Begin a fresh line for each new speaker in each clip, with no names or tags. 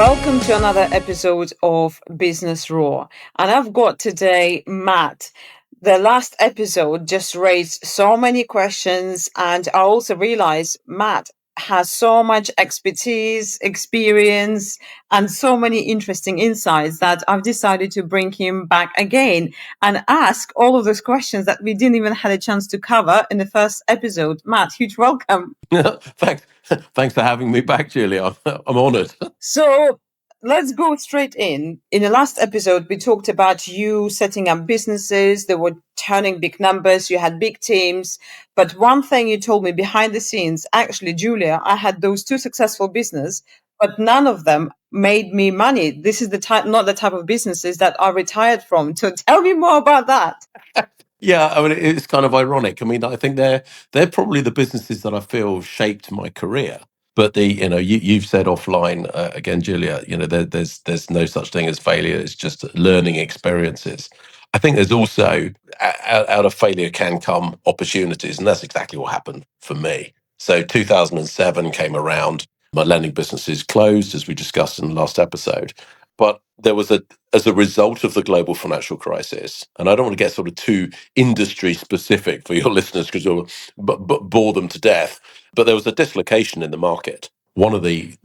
Welcome to another episode of Business Raw. And I've got today Matt. The last episode just raised so many questions, and I also realized Matt has so much expertise, experience, and so many interesting insights that I've decided to bring him back again and ask all of those questions that we didn't even have a chance to cover in the first episode. Matt, huge welcome.
Thanks for having me back, Julia. I'm honoured.
So let's go straight in. In the last episode, we talked about you setting up businesses that were turning big numbers. You had big teams. But one thing you told me behind the scenes, actually, Julia, I had those two successful businesses, but none of them made me money. This is not the type of businesses that I retired from. So tell me more about that.
Yeah, I mean, it's kind of ironic. I mean, I think they're probably the businesses that I feel shaped my career. But you've said offline again, Julia. There's no such thing as failure. It's just learning experiences. I think there's also out of failure can come opportunities, and that's exactly what happened for me. So 2007 came around. My lending businesses closed, as we discussed in the last episode. But there was as a result of the global financial crisis, and I don't want to get sort of too industry specific for your listeners because you'll bore them to death, but there was a dislocation in the market. One of the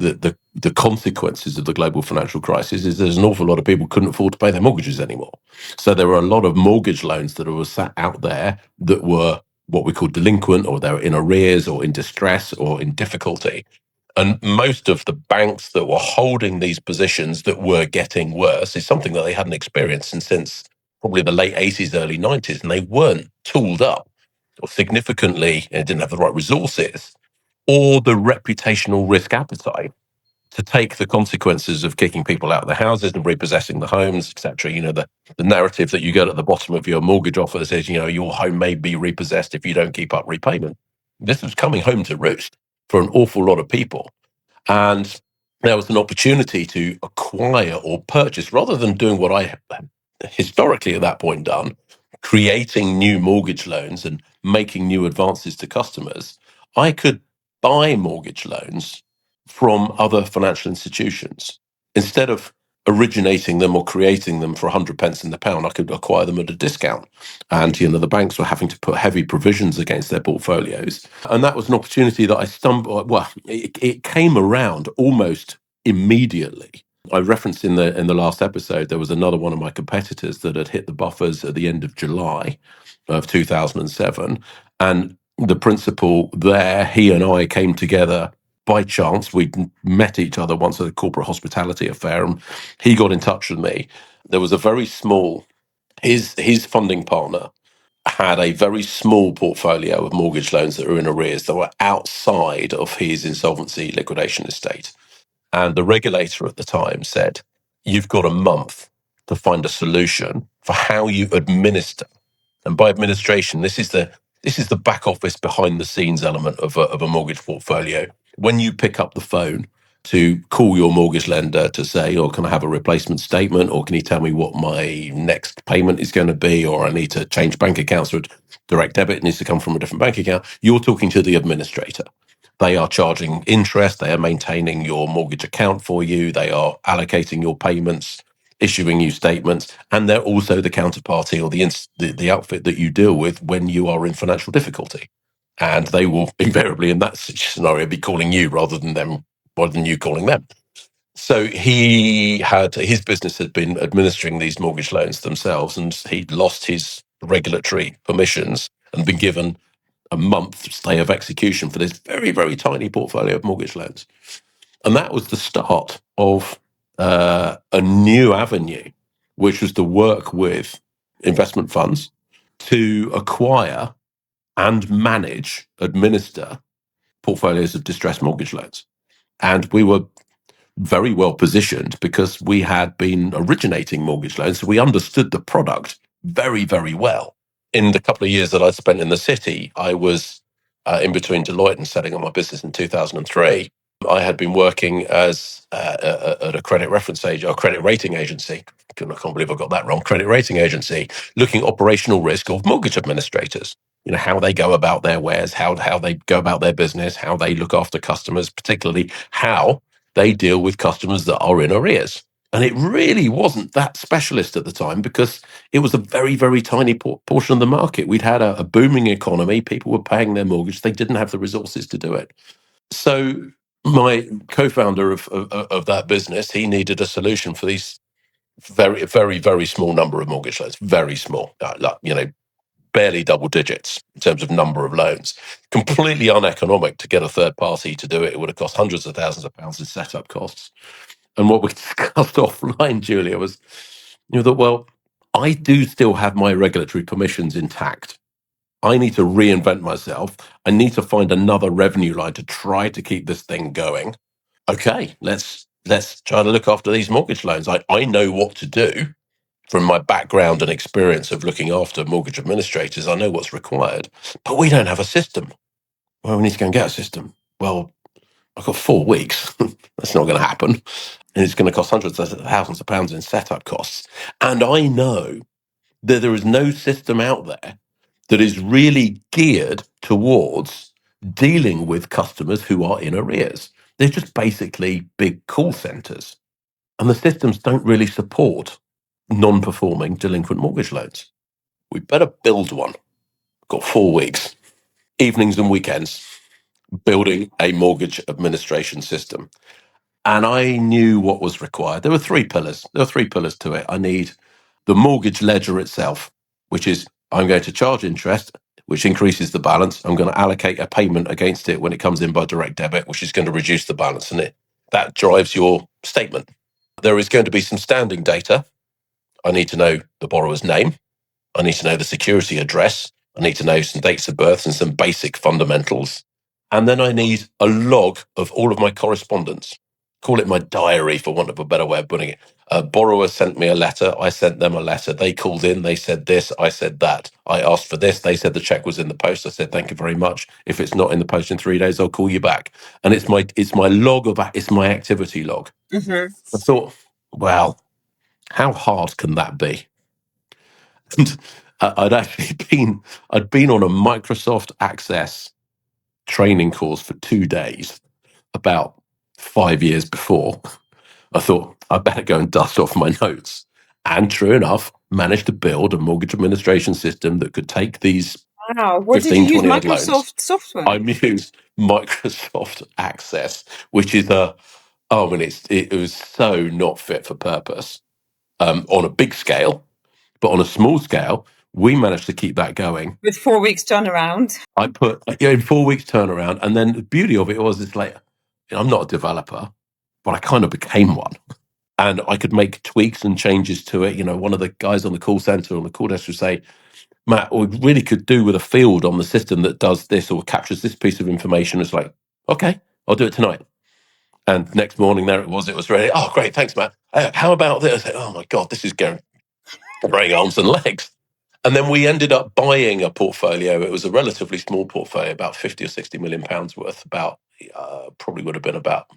consequences of the global financial crisis is there's an awful lot of people couldn't afford to pay their mortgages anymore. So there were a lot of mortgage loans that were sat out there that were what we call delinquent, or they were in arrears or in distress or in difficulty. And most of the banks that were holding these positions that were getting worse is something that they hadn't experienced since probably the late 80s, early 90s, and they weren't tooled up or significantly didn't have the right resources or the reputational risk appetite to take the consequences of kicking people out of their houses and repossessing the homes, etc. The narrative that you get at the bottom of your mortgage offer that says, your home may be repossessed if you don't keep up repayment. This was coming home to roost for an awful lot of people. And there was an opportunity to acquire or purchase, rather than doing what I had historically at that point done, creating new mortgage loans and making new advances to customers. I could buy mortgage loans from other financial institutions. Instead of originating them or creating them for 100 pence in the pound, I could acquire them at a discount. And, the banks were having to put heavy provisions against their portfolios. And that was an opportunity that I stumbled, it came around almost immediately. I referenced in the last episode, there was another one of my competitors that had hit the buffers at the end of July of 2007. And the principal there, he and I came together by chance. We'd met each other once at a corporate hospitality affair, and he got in touch with me. There was a very small, his funding partner had a very small portfolio of mortgage loans that were in arrears that were outside of his insolvency liquidation estate. And the regulator at the time said, you've got a month to find a solution for how you administer. And by administration, this is the back office behind the scenes element of a mortgage portfolio. When you pick up the phone to call your mortgage lender to say, can I have a replacement statement? Or can you tell me what my next payment is going to be? Or I need to change bank accounts, or direct debit needs to come from a different bank account. You're talking to the administrator. They are charging interest. They are maintaining your mortgage account for you. They are allocating your payments, issuing you statements, and they're also the counterparty or the outfit that you deal with when you are in financial difficulty. And they will invariably, in that scenario, be calling you rather than you calling them. So his business had been administering these mortgage loans themselves, and he'd lost his regulatory permissions and been given a month stay of execution for this very, very tiny portfolio of mortgage loans. And that was the start of a new avenue, which was to work with investment funds to acquire and administer portfolios of distressed mortgage loans. And we were very well positioned because we had been originating mortgage loans. So we understood the product very, very well. In the couple of years that I spent in the city, I was in between Deloitte and setting up my business in 2003. I had been working as at a credit reference agent or credit rating agency. I can't believe I got that wrong. Credit rating agency, looking at operational risk of mortgage administrators. How they go about their wares, how they go about their business, how they look after customers, particularly how they deal with customers that are in arrears. And it really wasn't that specialist at the time because it was a very, very tiny portion of the market. We'd had a booming economy. People were paying their mortgage. They didn't have the resources to do it. So my co-founder of that business, he needed a solution for these very, very, very small number of mortgage loans, very small, barely double digits in terms of number of loans. Completely uneconomic to get a third party to do it. It would have cost hundreds of thousands of pounds in setup costs. And what we discussed offline, Julia, was, that, well, I do still have my regulatory permissions intact. I need to reinvent myself. I need to find another revenue line to try to keep this thing going. Okay, let's try to look after these mortgage loans. I know what to do from my background and experience of looking after mortgage administrators. I know what's required, but we don't have a system. Well, we need to go and get a system. Well, I've got 4 weeks. That's not going to happen. And it's going to cost hundreds of thousands of pounds in setup costs. And I know that there is no system out there that is really geared towards dealing with customers who are in arrears. They're just basically big call centers. And the systems don't really support non-performing delinquent mortgage loans. We better build one. Got 4 weeks, evenings and weekends, building a mortgage administration system. And I knew what was required. There were 3 pillars. There were 3 pillars to it. I need the mortgage ledger itself, which is I'm going to charge interest, which increases the balance. I'm going to allocate a payment against it when it comes in by direct debit, which is going to reduce the balance in it. That drives your statement. There is going to be some standing data. I need to know the borrower's name. I need to know the security address. I need to know some dates of birth and some basic fundamentals. And then I need a log of all of my correspondence. Call it my diary, for want of a better way of putting it. A borrower sent me a letter. I sent them a letter. They called in. They said this. I said that. I asked for this. They said the check was in the post. I said, thank you very much. If it's not in the post in 3 days, I'll call you back. And it's my log of that. It's my activity log.
Mm-hmm.
I thought, well, how hard can that be? And I'd been on a Microsoft Access training course for 2 days about 5 years before. I thought I better go and dust off my notes. And true enough, managed to build a mortgage administration system that could take these
Wow. What did you
15,
use?
20 odd loans.
Microsoft software?
I used Microsoft Access, which is it was so not fit for purpose on a big scale, but on a small scale, we managed to keep that going.
With 4 weeks turnaround.
I put in 4 weeks turnaround, and then the beauty of it was it's like I'm not a developer, but I kind of became one, and I could make tweaks and changes to it. One of the guys on the call center on the call desk would say, "Matt, we really could do with a field on the system that does this or captures this piece of information." It's like, okay, I'll do it tonight. And next morning, there it was. It was ready. Oh, great, thanks, Matt. How about this? I said, oh my God, this is growing arms and legs. And then we ended up buying a portfolio. It was a relatively small portfolio, about 50 or 60 million pounds worth, about probably would have been about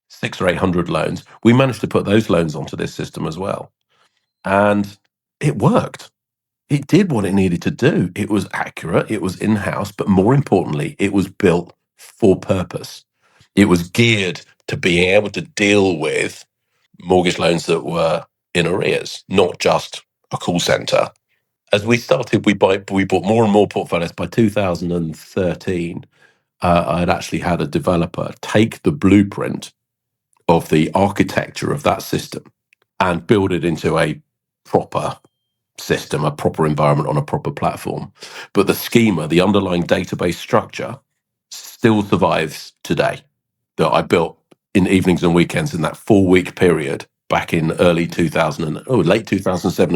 600 or 800 loans. We managed to put those loans onto this system as well. And it worked. It did what it needed to do. It was accurate. It was in-house. But more importantly, it was built for purpose. It was geared to being able to deal with mortgage loans that were in arrears, not just a call center. As we started, we bought more and more portfolios. By 2013, I'd actually had a developer take the blueprint of the architecture of that system and build it into a proper system, a proper environment on a proper platform. But the schema, the underlying database structure, still survives today. That I built in evenings and weekends in that 4-week period back in late 2007,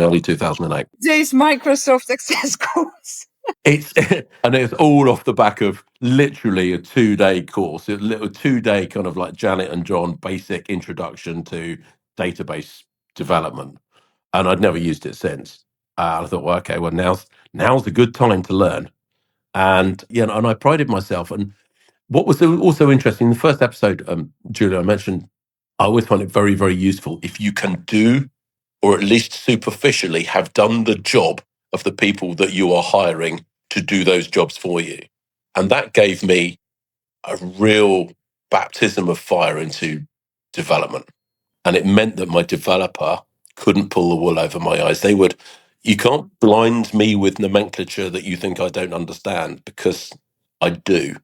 early 2008.
Today's Microsoft Access course.
It's and it's all off the back of literally a 2-day course, a little 2-day kind of like Janet and John basic introduction to database development, and I'd never used it since. I thought, well, okay, well now's a good time to learn, and and I prided myself. And what was also interesting in the first episode, Julia, I mentioned I always find it very, very useful if you can do, or at least superficially have done the job of the people that you are hiring to do those jobs for you. And that gave me a real baptism of fire into development. And it meant that my developer couldn't pull the wool over my eyes. You can't blind me with nomenclature that you think I don't understand, because I do.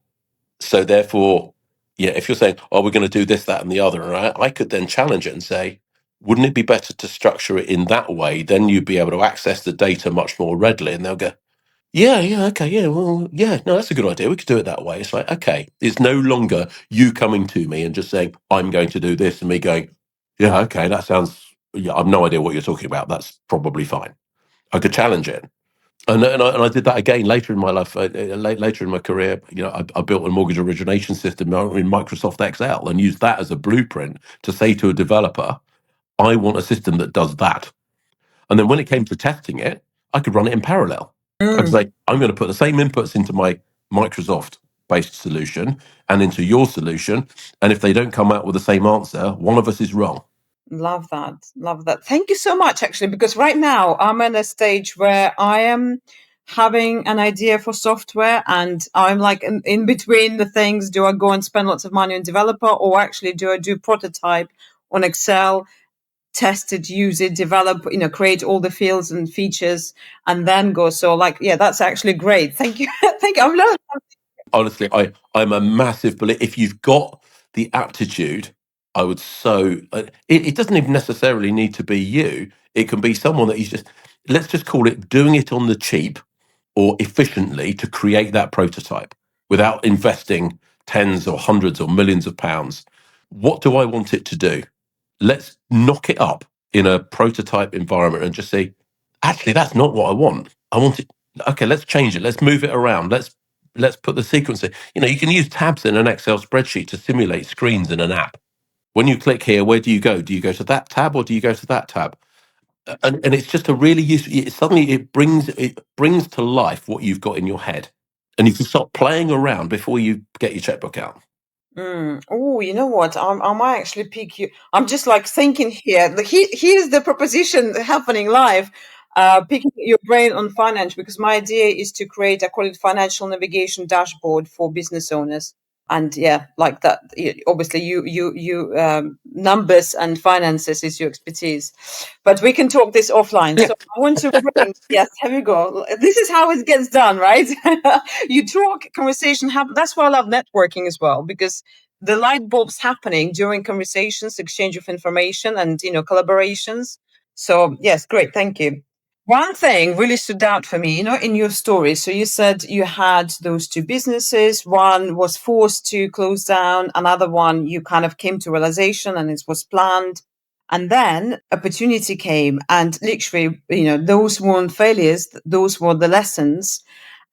So therefore, yeah, if you're saying, oh, we're going to do this, that, and the other, and I could then challenge it and say, wouldn't it be better to structure it in that way? Then you'd be able to access the data much more readily. And they'll go, yeah, okay, yeah, well, yeah, no, that's a good idea. We could do it that way. It's like, okay, it's no longer you coming to me and just saying, I'm going to do this, and me going, yeah, okay, that sounds, yeah, I've no idea what you're talking about. That's probably fine. I could challenge it. And I did that again later in my life, later in my career. I built a mortgage origination system in Microsoft Excel and used that as a blueprint to say to a developer, I want a system that does that. And then when it came to testing it, I could run it in parallel. I could say, I'm going to put the same inputs into my Microsoft-based solution and into your solution. And if they don't come out with the same answer, one of us is wrong.
Love that. Love that. Thank you so much, actually, because right now I'm at a stage where I am having an idea for software and I'm like in between the things. Do I go and spend lots of money on developer, or actually do I do prototype on Excel, test it, use it, develop, create all the fields and features and then go? So like, yeah, that's actually great. Thank you. Thank you. I've learned.
Honestly, I'm a massive believer. If you've got the aptitude, I would it doesn't even necessarily need to be you. It can be someone that let's just call it doing it on the cheap or efficiently to create that prototype without investing tens or hundreds or millions of pounds. What do I want it to do? Let's knock it up in a prototype environment and just say, actually, that's not what I want. I want it. Okay, let's change it. Let's move it around. Let's put the sequence in. You can use tabs in an Excel spreadsheet to simulate screens in an app. When you click here, where do you go? Do you go to that tab or do you go to that tab? And it's just a really useful. Suddenly, it brings to life what you've got in your head, and you can stop playing around before you get your checkbook out.
Oh, you know what? I might actually pick you. I'm just like thinking here. Here's the proposition happening live. Picking your brain on finance, because my idea is to create, I call it financial navigation dashboard for business owners. And yeah, like that. Obviously, numbers and finances is your expertise, but we can talk this offline. So I want to bring. Yes, here we go. This is how it gets done, right? You talk, conversation happen. That's why I love networking as well, because the light bulbs happening during conversations, exchange of information, and collaborations. So yes, great, thank you. One thing really stood out for me, in your story. So you said you had those two businesses. One was forced to close down. Another one, you kind of came to realization and it was planned. And then opportunity came, and literally, those weren't failures. Those were the lessons.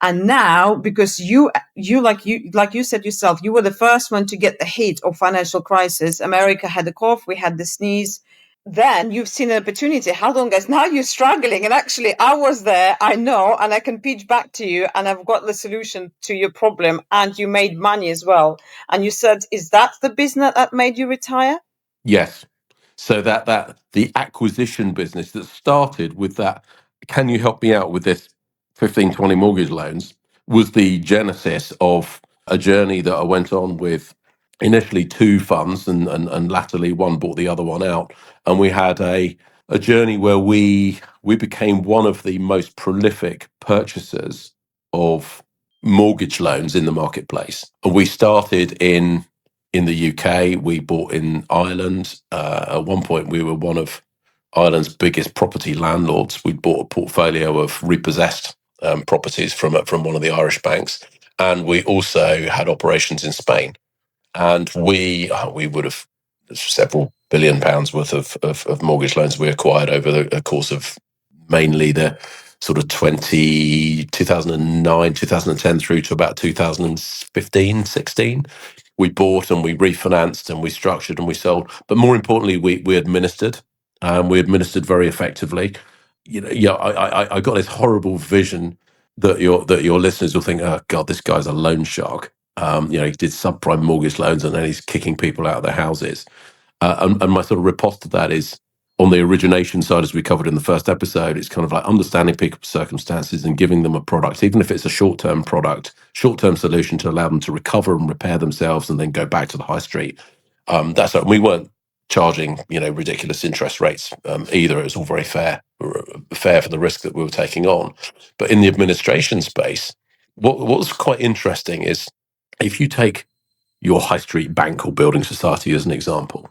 And now, because you said yourself, you were the first one to get the hit of financial crisis. America had the cough, we had the sneeze. Then you've seen an opportunity. Hold on, guys. Now you're struggling. And actually, I was there. I know. And I can pitch back to you. And I've got the solution to your problem. And you made money as well. And you said, is that the business that made you retire?
Yes. So that the acquisition business that started with that, can you help me out with this 15, 20 mortgage loans, was the genesis of a journey that I went on with initially two funds, and latterly one bought the other one out. And we had a journey where we became one of the most prolific purchasers of mortgage loans in the marketplace. And we started in the UK. We bought in Ireland. At one point, we were one of Ireland's biggest property landlords. We bought a portfolio of repossessed properties from one of the Irish banks, and we also had operations in Spain. And we would have several £billion worth of mortgage loans we acquired over the course of mainly the sort of 2009, 2010 through to about 2015, 16. We bought and we refinanced and we structured and we sold. But more importantly, we administered. We administered very effectively. I got this horrible vision that your listeners will think, oh God, this guy's a loan shark. He did subprime mortgage loans and then he's kicking people out of their houses. And my sort of riposte to that is, on the origination side, as we covered in the first episode, it's kind of like understanding people's circumstances and giving them a product, even if it's a short-term product, short-term solution to allow them to recover and repair themselves and then go back to the high street. That's what we weren't charging, ridiculous interest rates either. It was all very fair for the risk that we were taking on. But in the administration space, what was quite interesting is if you take your high street bank or building society as an example,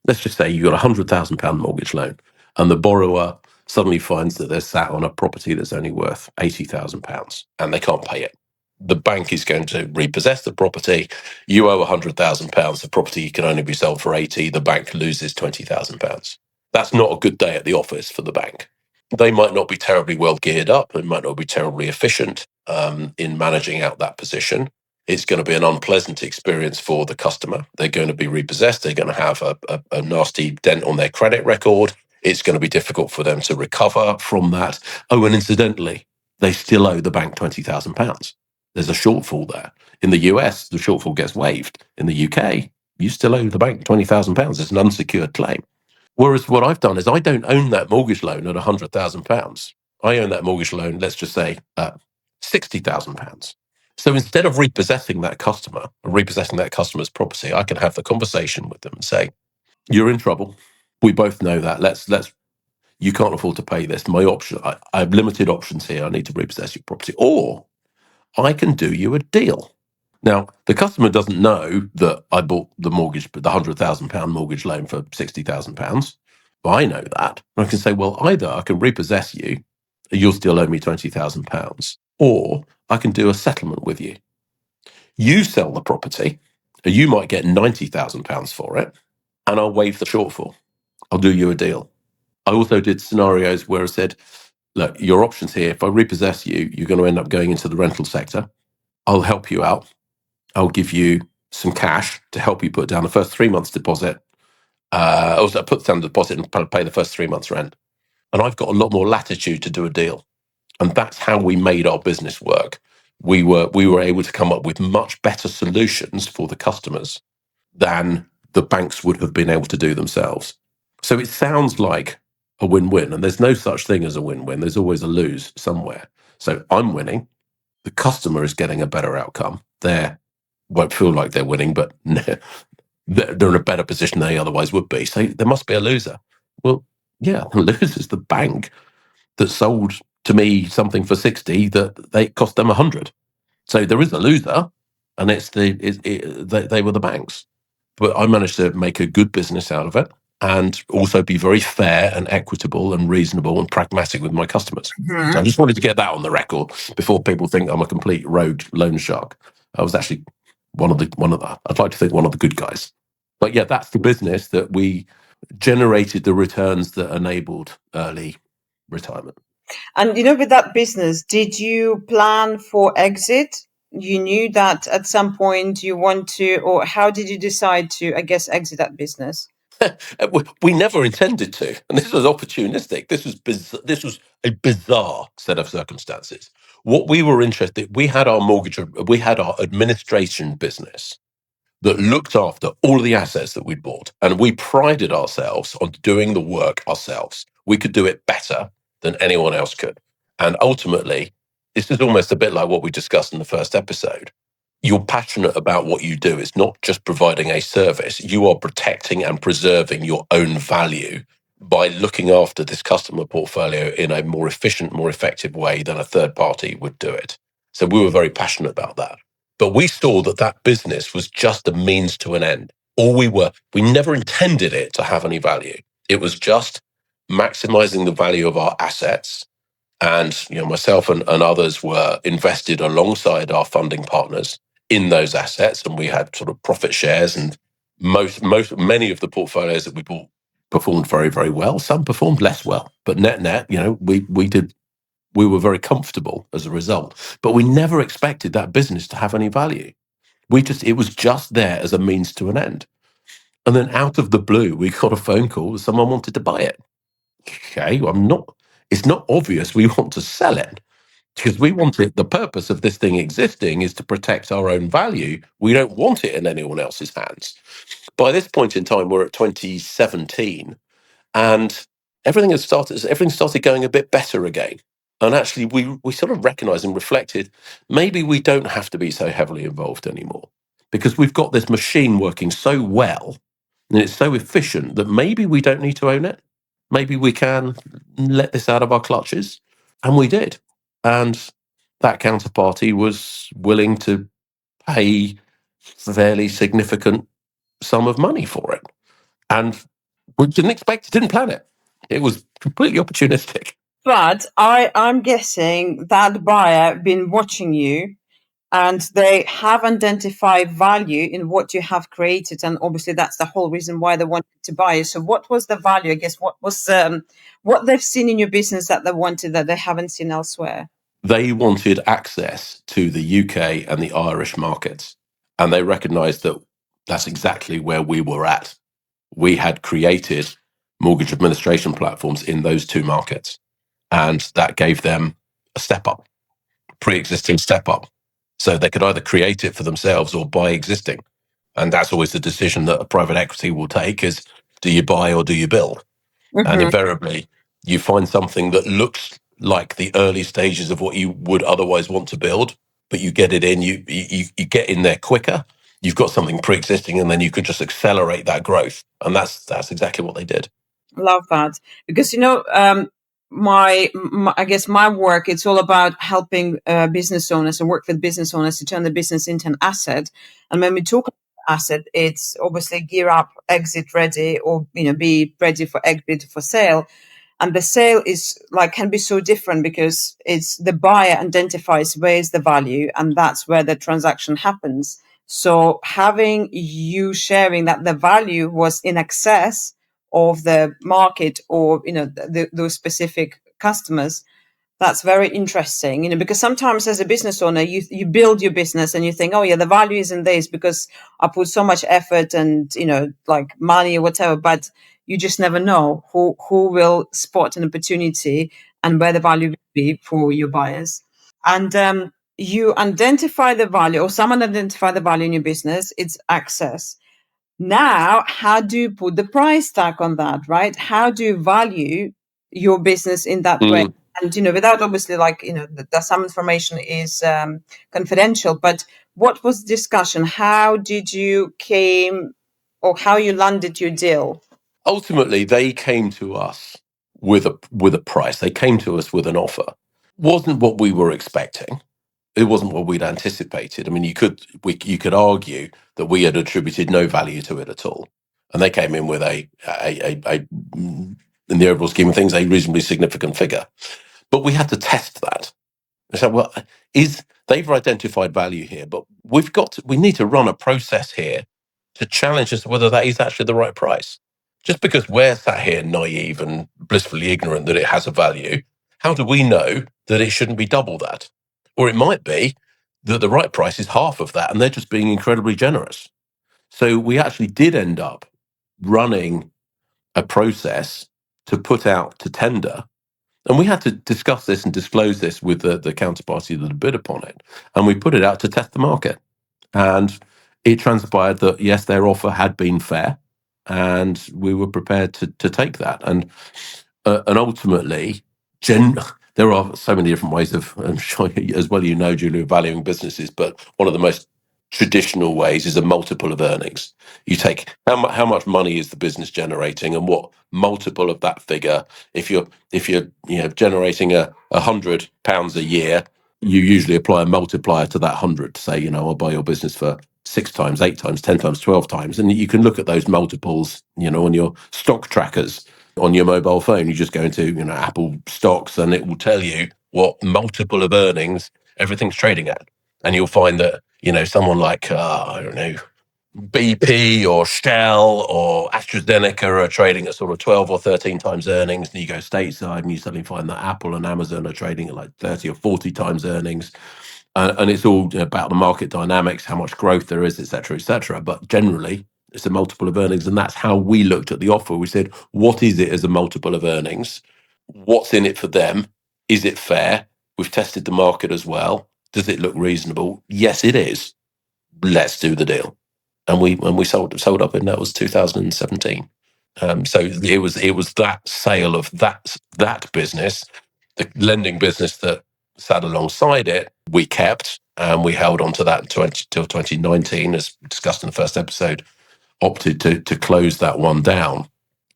let's just say you've got £100,000 mortgage loan, and the borrower suddenly finds that they're sat on a property that's only worth £80,000 and they can't pay it. The bank is going to repossess the property. You owe £100,000. The property can only be sold for 80. The bank loses £20,000. That's not a good day at the office for the bank. They might not be terribly well geared up. They might not be terribly efficient in managing out that position. It's going to be an unpleasant experience for the customer. They're going to be repossessed. They're going to have a nasty dent on their credit record. It's going to be difficult for them to recover from that. Oh, and incidentally, they still owe the bank £20,000. There's a shortfall there. In the US, the shortfall gets waived. In the UK, you still owe the bank £20,000. It's an unsecured claim. Whereas what I've done is I don't own that mortgage loan at £100,000. I own that mortgage loan, let's just say, at £60,000. So instead of repossessing that customer, or repossessing that customer's property, I can have the conversation with them and say, "You're in trouble. We both know that. Let's. You can't afford to pay this. My option. I have limited options here. I need to repossess your property, or I can do you a deal." Now, the customer doesn't know that I bought the £100,000 mortgage loan for £60,000. But I know that. And I can say, well, either I can repossess you, you'll still owe me £20,000, or I can do a settlement with you. You sell the property, and you might get £90,000 for it, and I'll waive the shortfall. I'll do you a deal. I also did scenarios where I said, look, your options here, if I repossess you, you're going to end up going into the rental sector. I'll help you out. I'll give you some cash to help you put down the first 3 months deposit. Also, put down the deposit and pay the first 3 months rent. And I've got a lot more latitude to do a deal. And that's how we made our business work. We were able to come up with much better solutions for the customers than the banks would have been able to do themselves. So it sounds like a win-win, and there's no such thing as a win-win. There's always a lose somewhere. So I'm winning. The customer is getting a better outcome. They won't feel like they're winning, but they're in a better position than they otherwise would be. So there must be a loser. Well, yeah, the loser is the bank that sold to me something for 60 that they cost them 100. So there is a loser, and they were the banks. But I managed to make a good business out of it and also be very fair and equitable and reasonable and pragmatic with my customers.
Mhm.
So I just wanted to get that on the record before people think I'm a complete rogue loan shark. I was actually I'd like to think one of the good guys. But yeah, that's the business that we generated the returns that enabled early retirement.
And with that business, did you plan for exit? You knew that at some point you want to, or how did you decide to, I guess, exit that business?
We never intended to, and this was opportunistic. This was a bizarre set of circumstances. What we were interested, we had our administration business that looked after all of the assets that we'd bought, and we prided ourselves on doing the work ourselves. We could do it better than anyone else could, and ultimately, this is almost a bit like what we discussed in the first episode. You're passionate about what you do. It's not just providing a service. You are protecting and preserving your own value by looking after this customer portfolio in a more efficient, more effective way than a third party would do it. So we were very passionate about that. But we saw that business was just a means to an end. We never intended it to have any value. It was just maximizing the value of our assets. And myself and others were invested alongside our funding partners in those assets, and we had sort of profit shares. And many of the portfolios that we bought performed very, very well. Some performed less well, but net, we were very comfortable as a result. But we never expected that business to have any value. It was just there as a means to an end. And then out of the blue, we got a phone call that someone wanted to buy it. Okay, it's not obvious we want to sell it because the purpose of this thing existing is to protect our own value. We don't want it in anyone else's hands. By this point in time, we're at 2017, and everything started going a bit better again. And actually, we sort of recognized and reflected, maybe we don't have to be so heavily involved anymore because we've got this machine working so well. and it's so efficient that maybe we don't need to own it. Maybe we can let this out of our clutches. And we did. And that counterparty was willing to pay a fairly significant sum of money for it. And we didn't expect it, didn't plan it. It was completely opportunistic.
But I'm guessing that buyer been watching you and they have identified value in what you have created. And obviously that's the whole reason why they wanted to buy you. So what was the value? I guess what was what they've seen in your business that they wanted that they haven't seen elsewhere?
They wanted access to the UK and the Irish markets. And they recognized that that's exactly where we were at. We had created mortgage administration platforms in those two markets. And that gave them a step up, pre-existing step up. So they could either create it for themselves or buy existing. And that's always the decision that a private equity will take is, do you buy or do you build? And
Mm-hmm.
invariably, you find something that looks like the early stages of what you would otherwise want to build, but you get it in, you get in there quicker. You've got something pre-existing, and then you can just accelerate that growth. And that's exactly what they did.
Love that because my I guess my work it's all about helping business owners and work with business owners to turn the business into an asset. And when we talk about asset, it's obviously gear up, exit ready, or be ready for exit for sale. And the sale is like can be so different because it's the buyer identifies where's the value, and that's where the transaction happens. So having you sharing that the value was in excess of the market or those specific customers, that's very interesting, because sometimes as a business owner, you build your business and you think, oh yeah, the value is in this because I put so much effort and like money or whatever, but you just never know who will spot an opportunity and where the value will be for your buyers. And you identify the value, or someone identify the value in your business. It's access. Now, how do you put the price tag on that, right? How do you value your business in that way?
Mm.
And, without obviously that some information is confidential, but what was the discussion? How did you came or how you landed your deal?
Ultimately, they came to us with a price. They came to us with an offer. Wasn't what we were expecting. It wasn't what we'd anticipated. I mean, you could argue that we had attributed no value to it at all, and they came in with a in the overall scheme of things, a reasonably significant figure. But we had to test that. So, well, is they've identified value here, but we need to run a process here to challenge us whether that is actually the right price. Just because we're sat here naive and blissfully ignorant that it has a value, how do we know that it shouldn't be double that? Or it might be that the right price is half of that and they're just being incredibly generous. So we actually did end up running a process to put out to tender, and we had to discuss this and disclose this with the counterparty that had bid upon it. And we put it out to test the market. And it transpired that, yes, their offer had been fair. And we were prepared to take that. And ultimately, there are so many different ways of, I'm sure as well Julia, of valuing businesses, but one of the most traditional ways is a multiple of earnings. You take how much money is the business generating, and what multiple of that figure. If you're generating £100 a year, you usually apply a multiplier to that 100 to say, I'll buy your business for 6 times, 8 times, 10 times, 12 times, and you can look at those multiples, on your stock trackers on your mobile phone. You just go into Apple stocks, and it will tell you what multiple of earnings everything's trading at, and you'll find that someone like I don't know, BP or Shell or AstraZeneca are trading at sort of 12 or 13 times earnings, and you go stateside and you suddenly find that Apple and Amazon are trading at like 30 or 40 times earnings. And it's all about the market dynamics, how much growth there is, et cetera, et cetera. But generally, it's a multiple of earnings. And that's how we looked at the offer. We said, what is it as a multiple of earnings? What's in it for them? Is it fair? We've tested the market as well. Does it look reasonable? Yes, it is. Let's do the deal. And we sold up, and that was 2017. So it was that sale of that business, the lending business that sat alongside it, we kept, and we held on to that till 2019, as discussed in the first episode. opted to close that one down.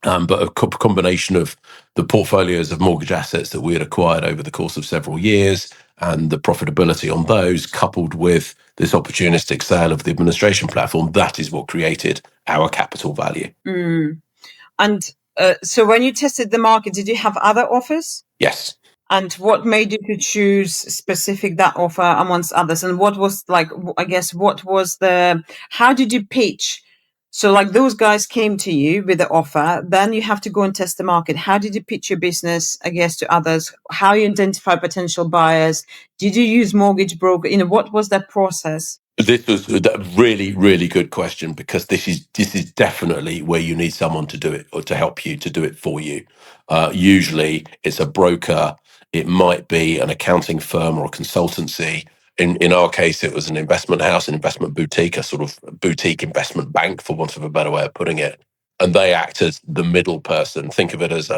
But a combination of the portfolios of mortgage assets that we had acquired over the course of several years and the profitability on those, coupled with this opportunistic sale of the administration platform, that is what created our capital value.
Mm. And so when you tested the market, did you have other offers?
Yes.
And what made you to choose specific that offer amongst others? And what was like, I guess, what was how did you pitch? So like those guys came to you with the offer, then you have to go and test the market. How did you pitch your business, I guess, to others? How you identify potential buyers? Did you use mortgage broker? What was that process?
This was a really, really good question, because this is definitely where you need someone to do it, or to help you to do it for you. Usually, it's a broker. It might be an accounting firm or a consultancy. In our case, it was an investment house, an investment boutique, a sort of boutique investment bank, for want of a better way of putting it. And they act as the middle person. Think of it as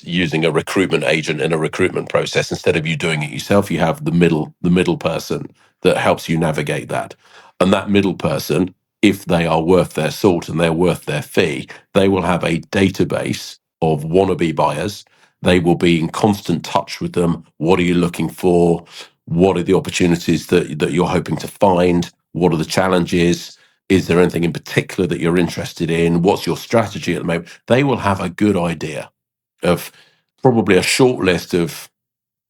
using a recruitment agent in a recruitment process. Instead of you doing it yourself, you have the middle person that helps you navigate that. And that middle person, if they are worth their salt and they're worth their fee, they will have a database of wannabe buyers. They will be in constant touch with them. What are you looking for? What are the opportunities that you're hoping to find? What are the challenges? Is there anything in particular that you're interested in? What's your strategy at the moment? They will have a good idea of probably a short list of,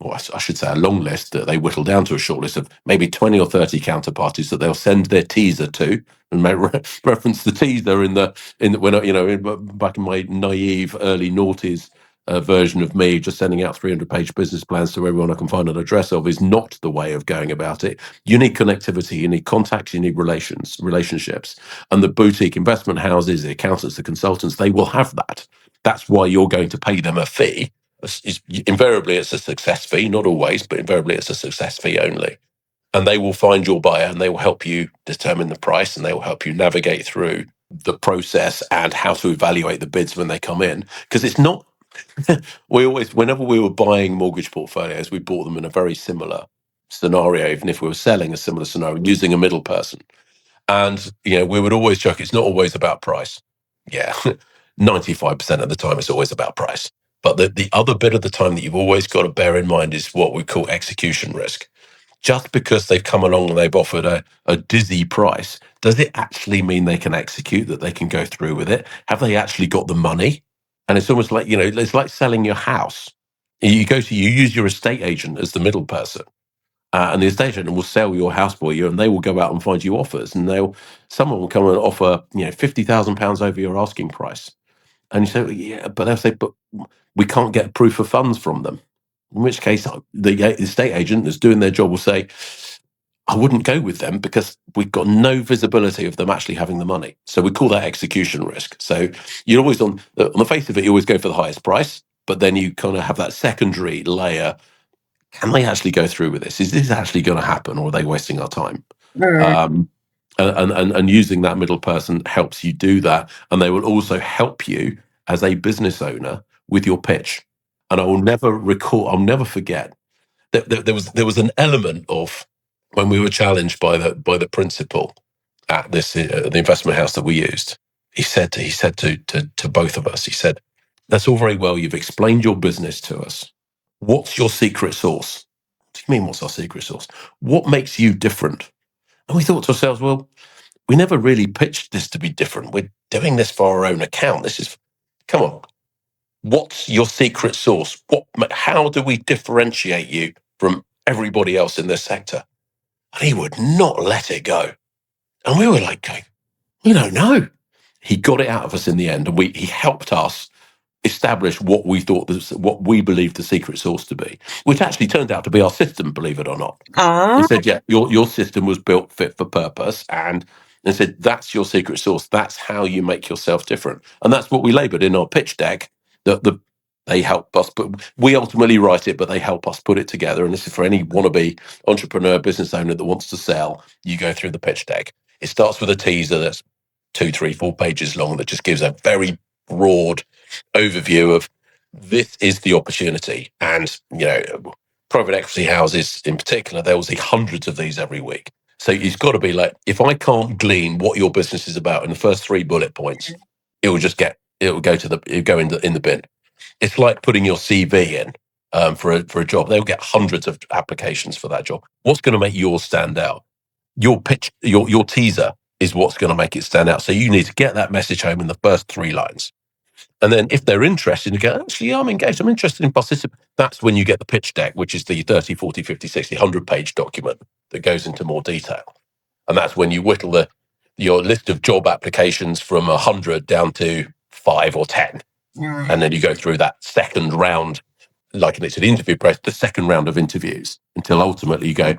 or I should say a long list, that they whittle down to a short list of maybe 20 or 30 counterparties that they'll send their teaser to, and may reference the teaser back in my naive early noughties version of me just sending out 300-page business plans to everyone I can find an address of is not the way of going about it. You need connectivity, you need contacts, you need relationships. And the boutique investment houses, the accountants, the consultants, they will have that. That's why you're going to pay them a fee. Invariably, it's a success fee, not always, but invariably it's a success fee only. And they will find your buyer and they will help you determine the price, and they will help you navigate through the process and how to evaluate the bids when they come in. Because it's not, whenever we were buying mortgage portfolios, we bought them in a very similar scenario, even if we were selling a similar scenario using a middle person. And, we would always joke, it's not always about price. Yeah, 95% of the time, it's always about price. But the other bit of the time that you've always got to bear in mind is what we call execution risk. Just because they've come along and they've offered a dizzy price, does it actually mean they can execute, that they can go through with it? Have they actually got the money? And it's almost like, it's like selling your house. You use your estate agent as the middle person. And the estate agent will sell your house for you, and they will go out and find you offers, and someone will come and offer £50,000 over your asking price, and you say, yeah, but they'll say, but we can't get proof of funds from them. In which case, the estate agent that's doing their job will say, I wouldn't go with them because we've got no visibility of them actually having the money. So we call that execution risk. So you're always on the face of it, you always go for the highest price, but then you kind of have that secondary layer. Can they actually go through with this? Is this actually going to happen, or are they wasting our time? And using that middle person helps you do that, and they will also help you as a business owner with your pitch. And I'll never forget that there was an element of when we were challenged by the principal at the investment house that we used. He said to both of us, he said, "That's all very well. You've explained your business to us. What's your secret sauce?" What do you mean, what's our secret sauce? What makes you different? And we thought to ourselves, well, we never really pitched this to be different. We're doing this for our own account. Come on, what's your secret sauce? How do we differentiate you from everybody else in this sector? And he would not let it go. And we were like, we don't know. He got it out of us in the end, and he helped us establish what we believed the secret sauce to be, which actually turned out to be our system, believe it or not. He said, yeah, your system was built fit for purpose, and said, that's your secret sauce. That's how you make yourself different. And that's what we laboured in our pitch deck, that they help us, but we ultimately write it, but they help us put it together. And this is for any wannabe entrepreneur, business owner that wants to sell. You go through the pitch deck. It starts with a teaser that's 2, 3, 4 pages long that just gives a very broad overview of this is the opportunity. And, private equity houses in particular, there will see hundreds of these every week. So it's got to be like, if I can't glean what your business is about in the first 3 bullet points, it'll go in the bin. It's like putting your CV in for a job. They'll get hundreds of applications for that job. What's going to make yours stand out? Your pitch, your teaser is what's going to make it stand out. So you need to get that message home in the first 3 lines. And then if they're interested, you go, actually, I'm engaged. I'm interested in participating. That's when you get the pitch deck, which is the 30, 40, 50, 60, 100-page document that goes into more detail. And that's when you whittle your list of job applications from 100 down to 5 or 10. And then you go through that second round, like it's an interview process, the second round of interviews, until ultimately you go,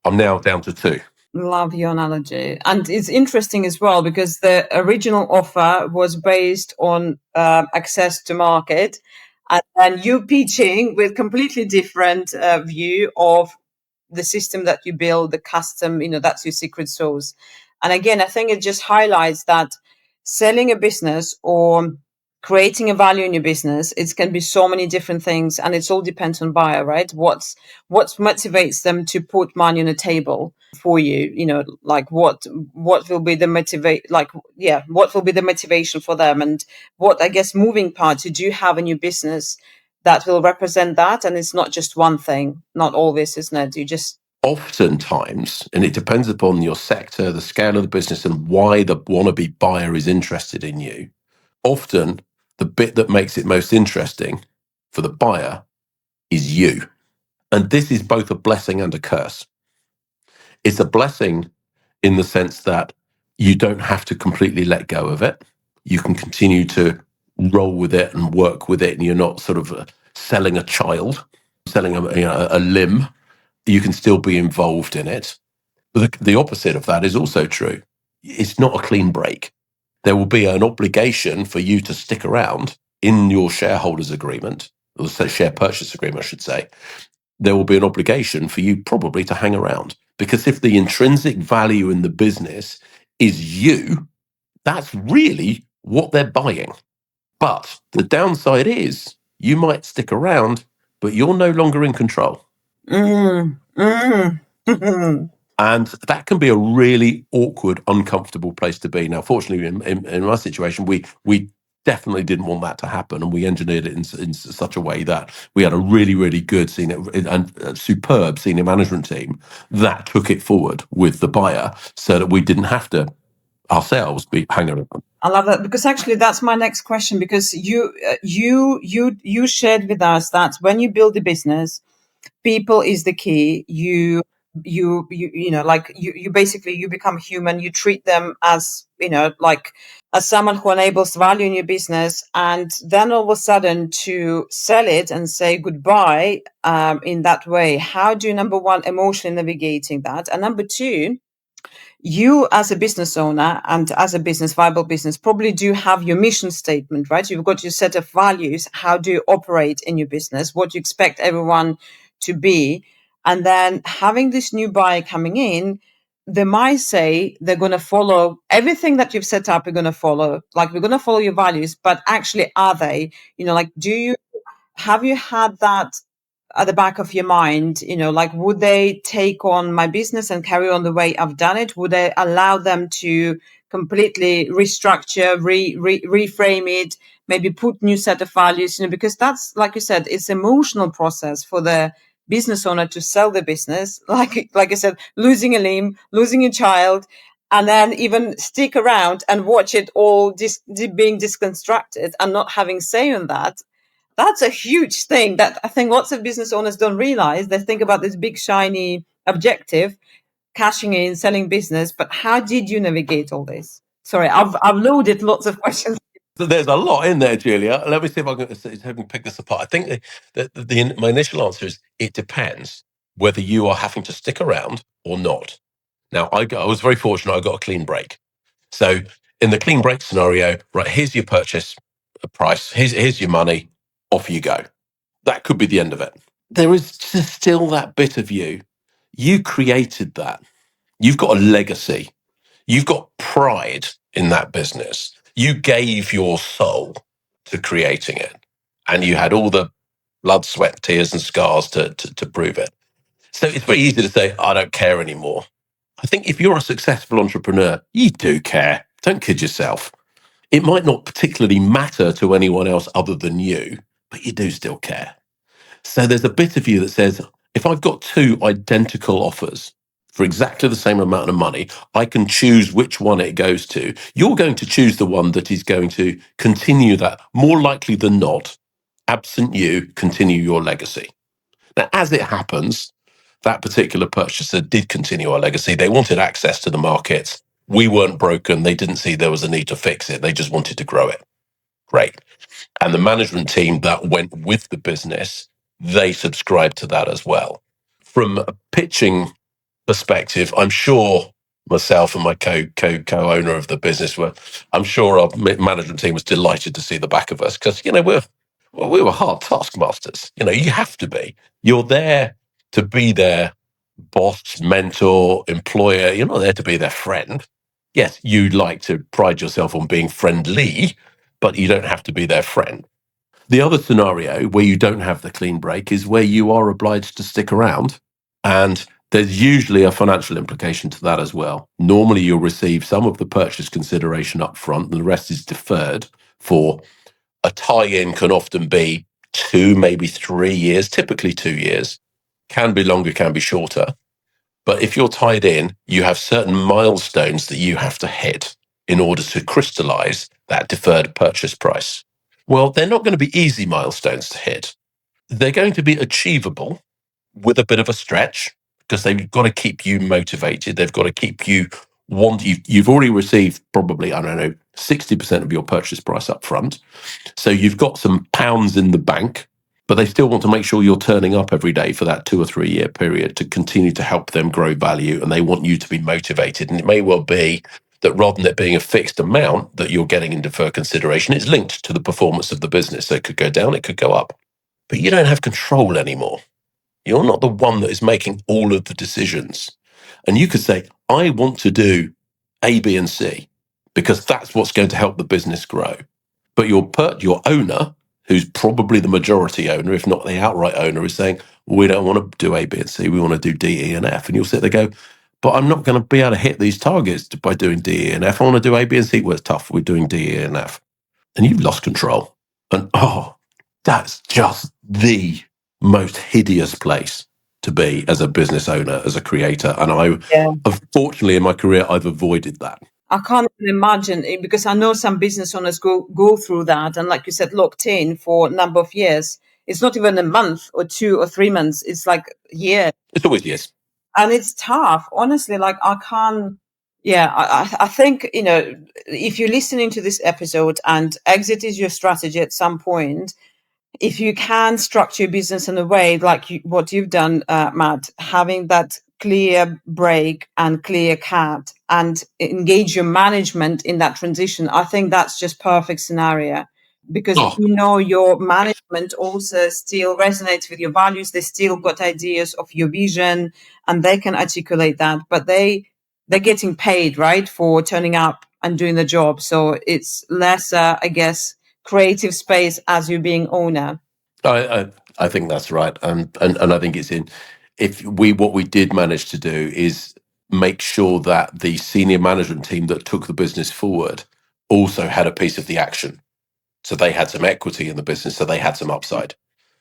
I'm now down to 2.
Love your analogy. And it's interesting as well because the original offer was based on access to market, and then you pitching with completely different view of the system that you build, the custom, that's your secret sauce. And again, I think it just highlights that selling a business or creating a value in your business, it can be so many different things, and it's all depends on buyer, right? What motivates them to put money on the table for you, like what will be the what will be the motivation for them, and what, I guess, moving parts you do have in your business that will represent that. And it's not just one thing, not always, isn't it? You just
Oftentimes, and it depends upon your sector, the scale of the business, and why the wannabe buyer is interested in you. Often, the bit that makes it most interesting for the buyer is you. And this is both a blessing and a curse. It's a blessing in the sense that you don't have to completely let go of it. You can continue to roll with it and work with it, and you're not sort of selling a child, selling a limb. You can still be involved in it. But the opposite of that is also true. It's not a clean break. There will be an obligation for you to stick around in your shareholders agreement, or share purchase agreement, I should say. There will be an obligation for you probably to hang around, because if the intrinsic value in the business is you, that's really what they're buying. But the downside is you might stick around, but you're no longer in control. And that can be a really awkward, uncomfortable place to be. Now, fortunately, in my situation, we definitely didn't want that to happen, and we engineered it in such a way that we had a really, really good senior and superb senior management team that took it forward with the buyer, so that we didn't have to ourselves be hanging around.
I love that, because actually that's my next question, because you shared with us that when you build a business, people is the key. You basically, you become human. You treat them as, like as someone who enables value in your business, and then all of a sudden to sell it and say goodbye in that way. How do you, number one, emotionally navigating that, and number two, you as a business owner and as a business, viable business, probably do have your mission statement, right? You've got your set of values. How do you operate in your business? What do you expect everyone to be? And then having this new buyer coming in, they might say they're going to follow everything that you've set up. We're going to follow, like, we're going to follow your values, but actually, are they, like, have you had that at the back of your mind, like, would they take on my business and carry on the way I've done it? Would I allow them to completely restructure, reframe it, maybe put new set of values, because that's, like you said, it's emotional process for the business owner to sell the business. Like I said, losing a limb, losing a child, and then even stick around and watch it all being disconstructed and not having say on that. That's a huge thing that I think lots of business owners don't realize. They think about this big, shiny objective, cashing in, selling business. But how did you navigate all this? Sorry, I've loaded lots of questions.
So there's a lot in there, Julia. Let me see if I can pick this apart. I think my initial answer is it depends whether you are having to stick around or not. Now, I was very fortunate. I got a clean break. So in the clean break scenario, right, here's your purchase price. Here's your money. Off you go. That could be the end of it. There is still that bit of you. You created that. You've got a legacy. You've got pride in that business. You gave your soul to creating it, and you had all the blood, sweat, tears, and scars to prove it. So it's very easy to say, I don't care anymore. I think if you're a successful entrepreneur, you do care. Don't kid yourself. It might not particularly matter to anyone else other than you, but you do still care. So there's a bit of you that says, if I've got two identical offers for exactly the same amount of money, I can choose which one it goes to. You're going to choose the one that is going to continue that, more likely than not, absent you, continue your legacy. Now, as it happens, that particular purchaser did continue our legacy. They wanted access to the markets. We weren't broken. They didn't see there was a need to fix it. They just wanted to grow it. Great. And the management team that went with the business, they subscribed to that as well. From a pitching perspective, I'm sure myself and my co-owner of the business I'm sure our management team was delighted to see the back of us because, we were hard taskmasters. You have to be. You're there to be their boss, mentor, employer. You're not there to be their friend. Yes, you'd like to pride yourself on being friendly, but you don't have to be their friend. The other scenario where you don't have the clean break is where you are obliged to stick around. And there's usually a financial implication to that as well. Normally, you'll receive some of the purchase consideration up front, and the rest is deferred for a tie-in can often be 2, maybe 3 years, typically 2 years, can be longer, can be shorter. But if you're tied in, you have certain milestones that you have to hit in order to crystallize that deferred purchase price. Well, they're not going to be easy milestones to hit. They're going to be achievable with a bit of a stretch because they've got to keep you motivated. They've got to keep you you've already received probably, 60% of your purchase price up front. So you've got some pounds in the bank, but they still want to make sure you're turning up every day for that 2 or 3 year period to continue to help them grow value. And they want you to be motivated. And it may well be that rather than it being a fixed amount that you're getting in deferred consideration, it's linked to the performance of the business. So it could go down, it could go up. But you don't have control anymore. You're not the one that is making all of the decisions. And you could say, I want to do A, B, and C because that's what's going to help the business grow. But your owner, who's probably the majority owner, if not the outright owner, is saying, we don't want to do A, B, and C. We want to do D, E, and F. And you'll sit there and go, but I'm not going to be able to hit these targets by doing D, E, and F. I want to do A, B, and C. Well, it's tough. We're doing D, E, and F. And you've lost control. And that's just the most hideous place to be as a business owner, as a creator. And unfortunately, in my career, I've avoided that.
I can't even imagine it because I know some business owners go through that, and like you said, locked in for a number of years. It's not even a month or 2 or 3 months. It's like years.
It's always years.
And it's tough, honestly. Like I can't. Yeah, I think if you're listening to this episode and exit is your strategy at some point, if you can structure your business in a way like what you've done, Matt, having that clear break and clear cut and engage your management in that transition, I think that's just perfect scenario. Because your management also still resonates with your values. They still got ideas of your vision and they can articulate that, but they're getting paid, right, for turning up and doing the job. So it's less, I guess, creative space as you being owner.
I think that's right, and I think it's what we did manage to do is make sure that the senior management team that took the business forward also had a piece of the action, so they had some equity in the business, so they had some upside,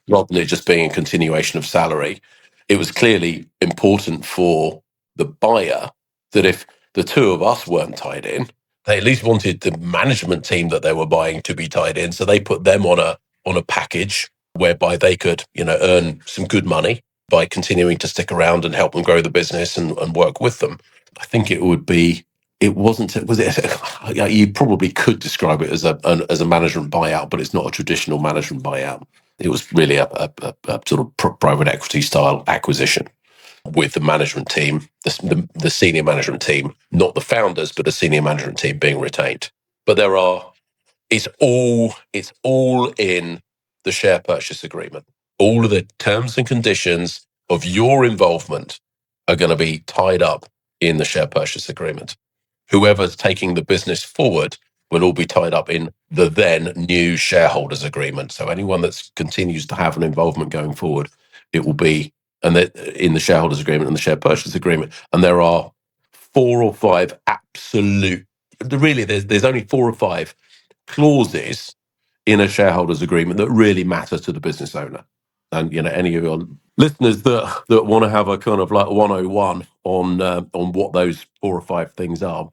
rather than it just being a continuation of salary. It was clearly important for the buyer that if the two of us weren't tied in, they at least wanted the management team that they were buying to be tied in, so they put them on a package whereby they could, earn some good money by continuing to stick around and help them grow the business and work with them. I think it would be. It wasn't. Was it? You probably could describe it as a management buyout, but it's not a traditional management buyout. It was really a sort of private equity style acquisition with the management team, the senior management team, not the founders, but the senior management team being retained. But it's all in the share purchase agreement. All of the terms and conditions of your involvement are going to be tied up in the share purchase agreement. Whoever's taking the business forward will all be tied up in the then new shareholders agreement. So anyone that continues to have an involvement going forward, it will be in the shareholders agreement and the share purchase agreement. And there are 4 or 5 absolute, really, there's only 4 or 5 clauses in a shareholders agreement that really matter to the business owner. And any of your listeners that want to have a kind of like 101 on what those 4 or 5 things are,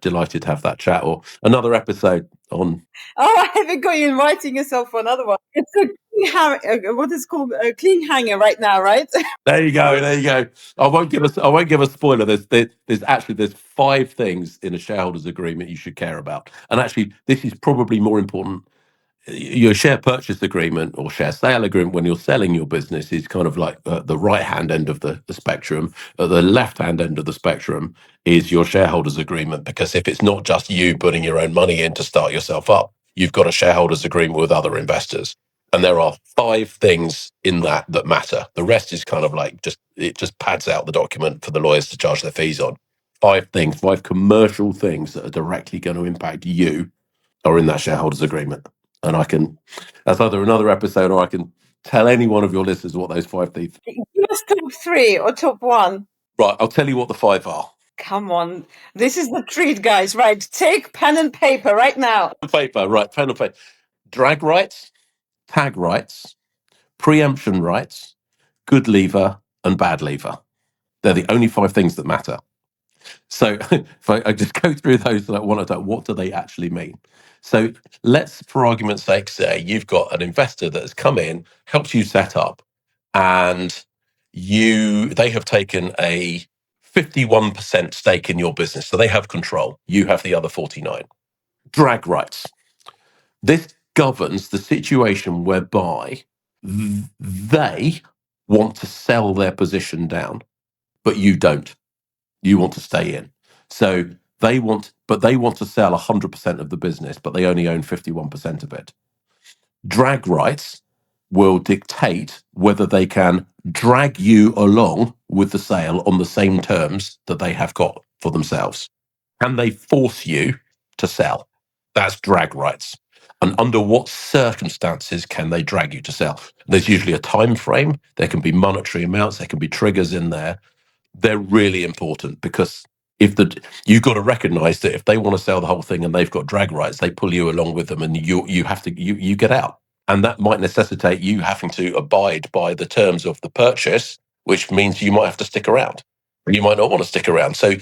delighted to have that chat, or another episode on.
Oh, I haven't got you inviting yourself for another one. It's a what is called a clean hanger right now, right?
There you go. There you go. I won't give a spoiler. There's 5 things in a shareholders agreement you should care about, and actually, this is probably more important. Your share purchase agreement or share sale agreement, when you're selling your business, is kind of like the right hand end of the spectrum. At the left hand end of the spectrum is your shareholders agreement, because if it's not just you putting your own money in to start yourself up, you've got a shareholders agreement with other investors. And there are 5 things in that matter. The rest is kind of like it just pads out the document for the lawyers to charge their fees on. 5 things, 5 commercial things that are directly going to impact you are in that shareholders agreement. And that's either another episode, or I can tell any one of your listeners what those 5 things.
Give us top 3 or top 1.
Right, I'll tell you what the 5 are.
Come on, this is the treat, guys. Right, take pen and paper right now.
Paper, right, pen and paper. Drag rights, tag rights, preemption rights, good lever, and bad lever. They're the only 5 things that matter. So if I just go through those like one at a time, what do they actually mean? So let's, for argument's sake, say you've got an investor that has come in, helps you set up, and they have taken a 51% stake in your business. So they have control. You have the other 49. Drag rights. This governs the situation whereby they want to sell their position down, but you don't. You want to stay in. So they want to sell 100% of the business, but they only own 51% of it. Drag rights will dictate whether they can drag you along with the sale on the same terms that they have got for themselves. Can they force you to sell? That's drag rights. And under what circumstances can they drag you to sell? There's usually a time frame. There can be monetary amounts. There can be triggers in there. They're really important, because you've got to recognize that if they want to sell the whole thing and they've got drag rights, they pull you along with them, and you have to you get out. And that might necessitate you having to abide by the terms of the purchase, which means you might have to stick around. You might not want to stick around. So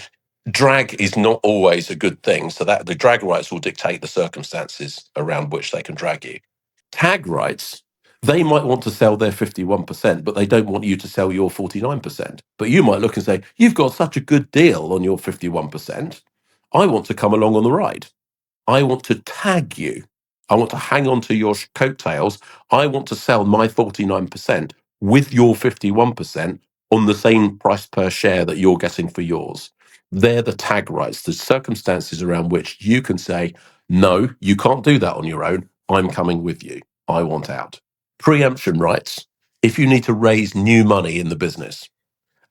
drag is not always a good thing. So that the drag rights will dictate the circumstances around which they can drag you. Tag rights, they might want to sell their 51%, but they don't want you to sell your 49%. But you might look and say, you've got such a good deal on your 51%. I want to come along on the ride. I want to tag you. I want to hang on to your coattails. I want to sell my 49% with your 51% on the same price per share that you're getting for yours. They're the tag rights, the circumstances around which you can say, no, you can't do that on your own. I'm coming with you. I want out. Preemption rights, if you need to raise new money in the business,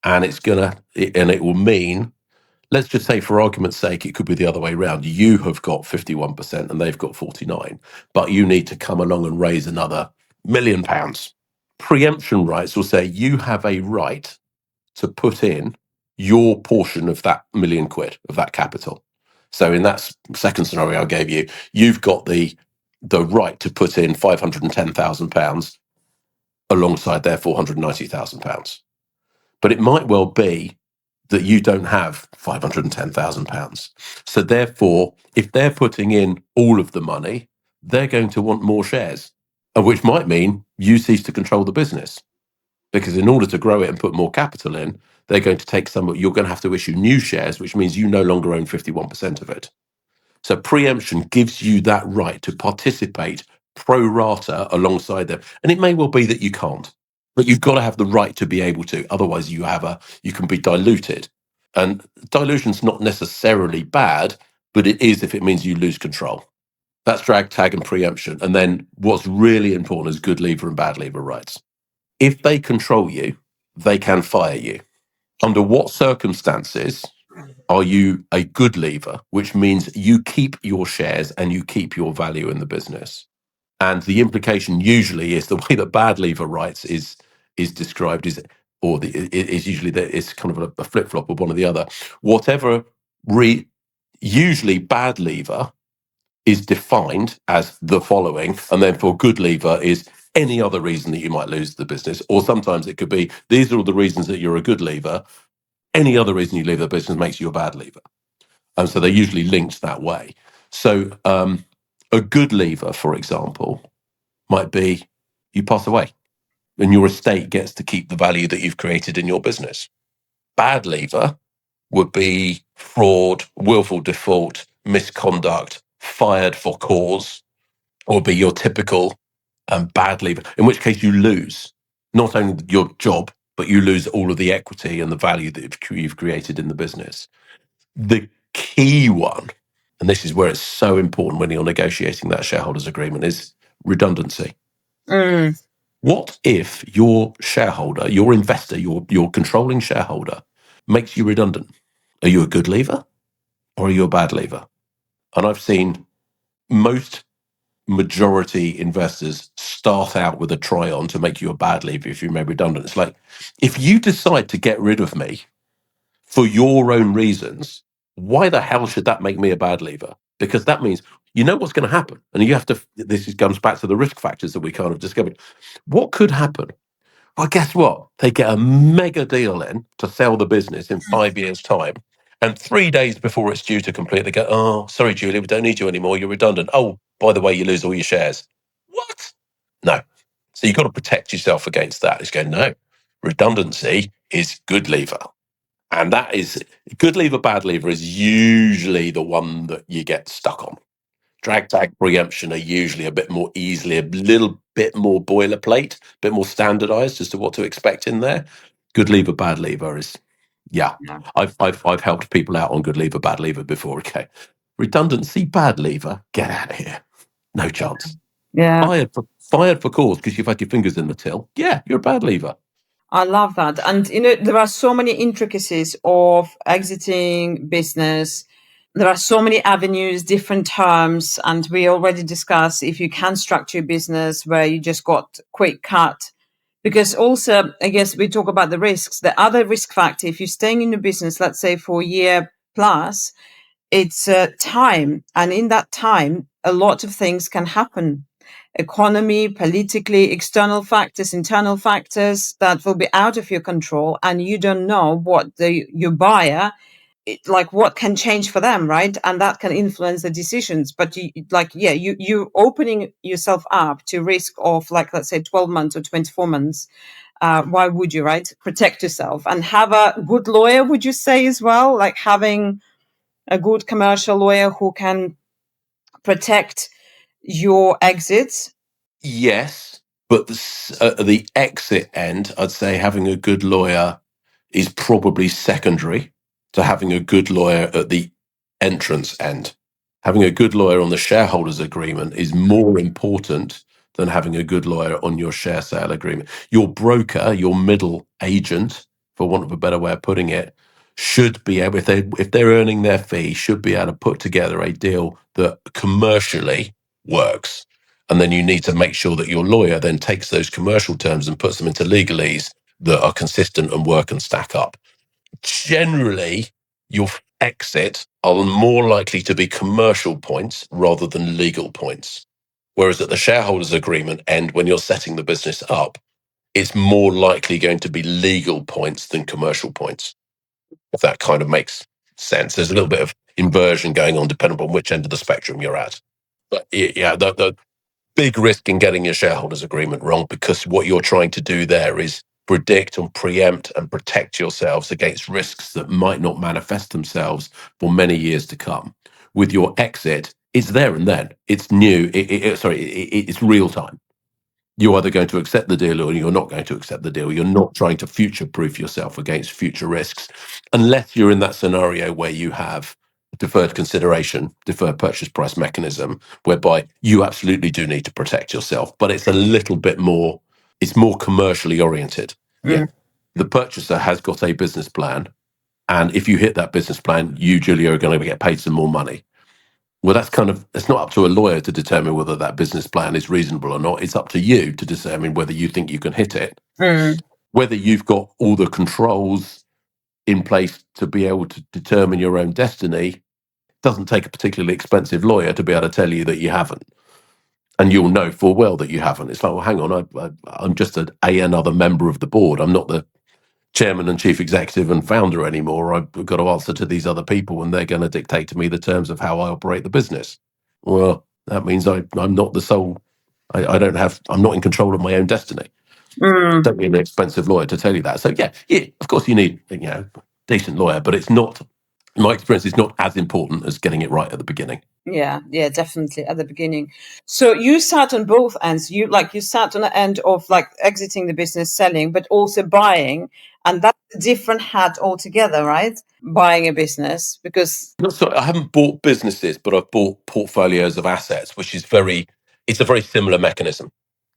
and it will mean, let's just say for argument's sake, it could be the other way around. You have got 51% and they've got 49, but you need to come along and raise another £1,000,000. Preemption rights will say you have a right to put in your portion of that £1,000,000 of that capital. So in that second scenario I gave you, you've got the right to put in £510,000 alongside their £490,000. But it might well be that you don't have £510,000. So therefore, if they're putting in all of the money, they're going to want more shares, which might mean you cease to control the business. Because in order to grow it and put more capital in, they're going to take you're going to have to issue new shares, which means you no longer own 51% of it. So preemption gives you that right to participate pro rata alongside them. And it may well be that you can't, but you've got to have the right to be able to. Otherwise, you can be diluted. And dilution's not necessarily bad, but it is if it means you lose control. That's drag, tag, and preemption. And then what's really important is good lever and bad lever rights. If they control you, they can fire you. Under what circumstances are you a good lever, which means you keep your shares and you keep your value in the business? And the implication usually is the way that bad lever rights is described is or it's usually that it's kind of a flip flop of one or the other. Whatever usually bad lever is defined as the following, and then for good lever is any other reason that you might lose the business, or sometimes it could be these are all the reasons that you're a good lever. Any other reason you leave the business makes you a bad lever, and so they're usually linked that way. So a good lever, for example, might be you pass away and your estate gets to keep the value that you've created in your business. Bad lever would be fraud, willful default, misconduct, fired for cause, or be your typical bad lever, in which case you lose not only your job, but you lose all of the equity and the value that you've created in the business. The key one, and this is where it's so important when you're negotiating that shareholders agreement, is redundancy.
Mm.
What if your shareholder, your investor, your controlling shareholder makes you redundant? Are you a good lever or are you a bad lever? And I've seen most majority investors start out with a try on to make you a bad lever if you're made redundant. It's like, if you decide to get rid of me for your own reasons, why the hell should that make me a bad lever? Because that means you know what's going to happen. And you have to, comes back to the risk factors that we kind of discovered. What could happen? Well, guess what? They get a mega deal in to sell the business in 5 years' time. And 3 days before it's due to complete, they go, oh, sorry, Julie, we don't need you anymore. You're redundant. Oh, by the way, you lose all your shares. What? No. So you've got to protect yourself against that. It's going, no, redundancy is good lever. And that is good lever, bad lever is usually the one that you get stuck on. Drag tag preemption are usually a bit more easily, a little bit more boilerplate, a bit more standardized as to what to expect in there. Good lever, bad lever is, yeah.
Yeah.
I've helped people out on good lever, bad lever before. Okay, redundancy, bad lever, get out of here. No chance.
Yeah.
Fired for cause because you've had your fingers in the till. Yeah, you're a bad lever.
I love that. And, there are so many intricacies of exiting business. There are so many avenues, different terms. And we already discussed if you can structure your business where you just got quick cut. Because also, I guess we talk about the risks. The other risk factor, if you're staying in your business, let's say for a year plus, it's time. And in that time, a lot of things can happen. Economy, politically, external factors, internal factors that will be out of your control. And you don't know what your buyer, like what can change for them, right? And that can influence the decisions. But you're opening yourself up to risk of, like, let's say 12 months or 24 months. Why would you, right? Protect yourself and have a good lawyer, would you say as well? Like having a good commercial lawyer who can protect your exits.
Yes, but the exit end, I'd say having a good lawyer is probably secondary to having a good lawyer at the entrance end. Having a good lawyer on the shareholders agreement is more important than having a good lawyer on your share sale agreement. Your broker, your middle agent, for want of a better way of putting it, should be able, if they're earning their fee, should be able to put together a deal that commercially works. And then you need to make sure that your lawyer then takes those commercial terms and puts them into legalese that are consistent and work and stack up. Generally, your exit are more likely to be commercial points rather than legal points. Whereas at the shareholders agreement end, when you're setting the business up, it's more likely going to be legal points than commercial points. If that kind of makes sense. There's a little bit of inversion going on depending on which end of the spectrum you're at. But yeah, the big risk in getting your shareholders agreement wrong, because what you're trying to do there is predict and preempt and protect yourselves against risks that might not manifest themselves for many years to come. With your exit, it's there and then. It's new. It's real time. You're either going to accept the deal or you're not going to accept the deal. You're not trying to future proof yourself against future risks, unless you're in that scenario where you have deferred consideration, deferred purchase price mechanism, whereby you absolutely do need to protect yourself, but it's a little bit more, it's more commercially oriented. Yeah.
Mm.
The purchaser has got a business plan. And if you hit that business plan, you, Julia, are going to get paid some more money. Well, it's not up to a lawyer to determine whether that business plan is reasonable or not. It's up to you to determine whether you think you can hit it.
Mm.
Whether you've got all the controls in place to be able to determine your own destiny doesn't take a particularly expensive lawyer to be able to tell you that you haven't. And you'll know full well that you haven't. It's like, well, hang on, I'm just another member of the board. I'm not the chairman and chief executive and founder anymore. I've got to answer to these other people, and they're going to dictate to me the terms of how I operate the business. Well, that means I'm not the sole. I don't have. I'm not in control of my own destiny.
Mm.
Don't need an expensive lawyer to tell you that. So yeah, of course you need decent lawyer, but it's not. In my experience, it's not as important as getting it right at the beginning.
Yeah, definitely at the beginning. So you sat on both ends. You sat on the end of like exiting the business, selling, but also buying, and that's a different hat altogether, right? Buying a business because
No, sorry, I haven't bought businesses, but I've bought portfolios of assets, which is it's a very similar mechanism.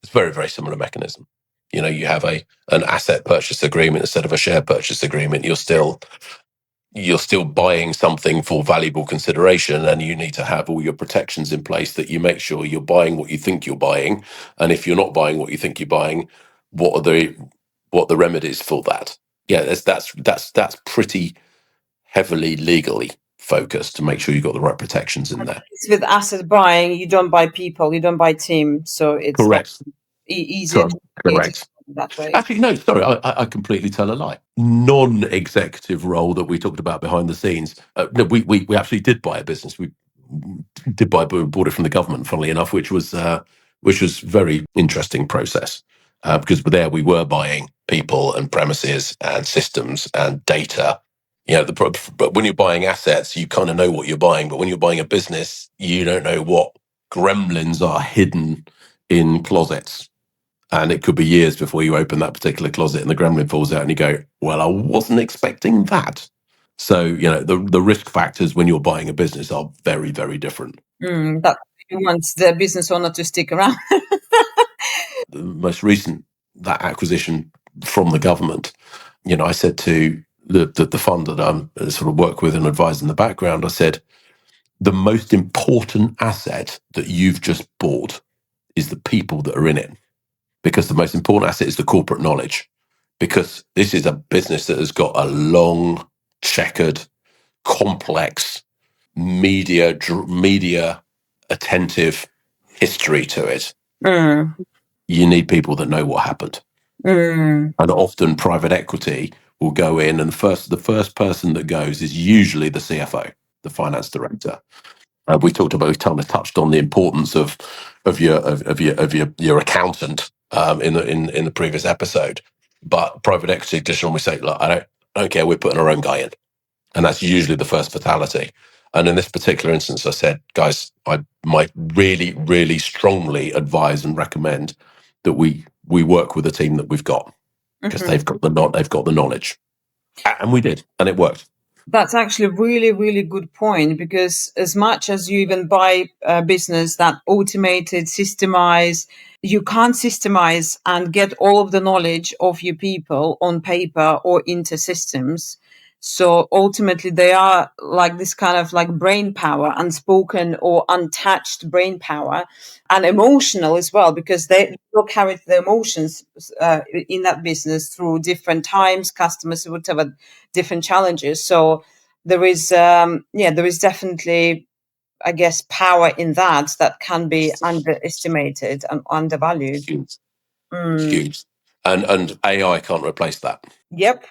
It's a very, very similar mechanism. You have an asset purchase agreement instead of a share purchase agreement. You're still buying something for valuable consideration, and you need to have all your protections in place that you make sure you're buying what you think you're buying. And if you're not buying what you think you're buying, what are the remedies for that? Yeah, that's pretty heavily legally focused to make sure you've got the right protections in there.
with asset buying, you don't buy people, you don't buy team, so it's
Correct.
easier to create it
Correct.
that way.
Actually, no, sorry, I completely tell a lie. Non-executive role that we talked about behind the scenes. No, we actually did buy a business. We bought it from the government, funnily enough, which was very interesting process because there we were buying people and premises and systems and data. But when you're buying assets, you kind of know what you're buying. But when you're buying a business, you don't know what gremlins are hidden in closets. And it could be years before you open that particular closet and the gremlin falls out and you go, well, I wasn't expecting that. So, the risk factors when you're buying a business are very, very different.
That you want the business owner to stick around.
The most recent, that acquisition from the government, I said to the fund that I'm sort of work with and advise in the background, I said, the most important asset that you've just bought is the people that are in it. Because the most important asset is the corporate knowledge. Because this is a business that has got a long, checkered, complex, media attentive history to it.
Mm.
You need people that know what happened.
Mm.
And often private equity will go in, and the first person that goes is usually the CFO, the finance director. We've kind of touched on the importance of your accountant in the previous episode. But private equity just normally say, look, I don't care, we're putting our own guy in. And that's usually the first fatality. And in this particular instance, I said, guys, I might really, really strongly advise and recommend that we work with the team that we've got because they've got the knowledge. And we did, and it worked.
That's actually a really, really good point because as much as you even buy a business that automated, systemized, you can't systemize and get all of the knowledge of your people on paper or into systems. So ultimately, they are like this kind of like brain power, unspoken or untouched brain power, and emotional as well, because they will carry the emotions in that business through different times, customers, whatever, different challenges. So there is, there is definitely, I guess, power in that can be underestimated and undervalued.
Huge.
Mm.
Huge. And AI can't replace that.
Yep.